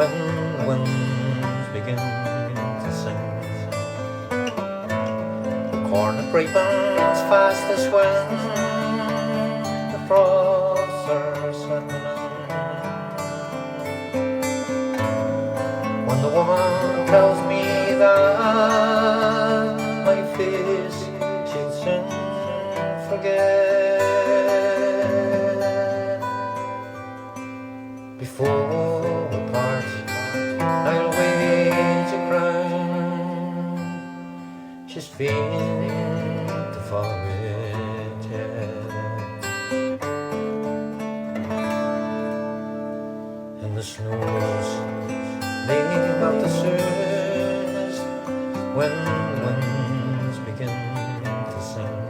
when winds begin to sing. The corn it ripens fast as when the frosts are settling in. When the woman tells me that my face she'll soon forget, before we part I'll wage a crown. She's feeling to forget yet. And the snows they melt the soonest when winds begin to sing.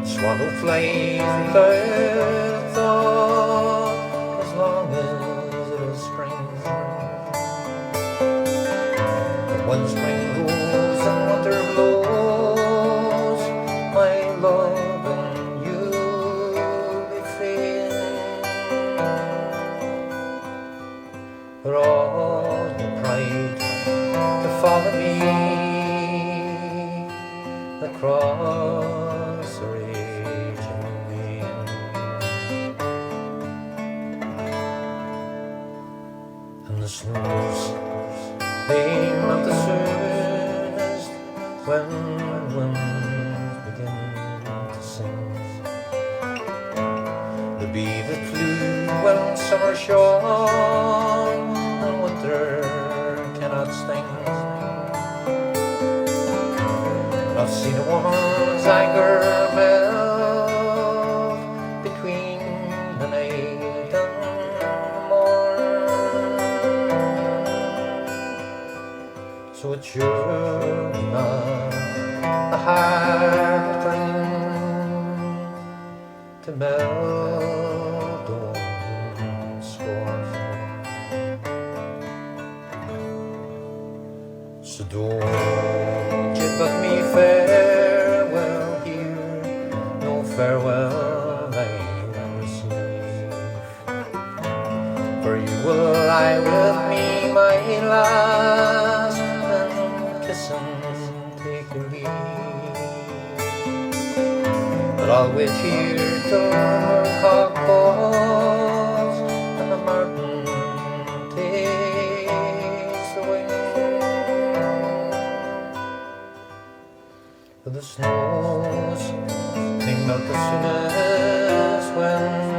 Swallow flies without thought as long as it is spring. But when spring goes and winter blows, my love and you'll be free. For all the pride to follow me across the raging main. And the snows they melt the soonest when winds begin to sing. The bee that flew when summer shone and winter cannot sting. I've seen a woman's anger melt between the night and the morn. So it's sure not a hard thing to melt the woman's scorn. So don't you bid me farewell here, no farewell I will receive. For you will lie with me my last, and kiss and take your leave. But I'll wait here till the cock calls and the martin takes the wing. For the snows they melt the soonest when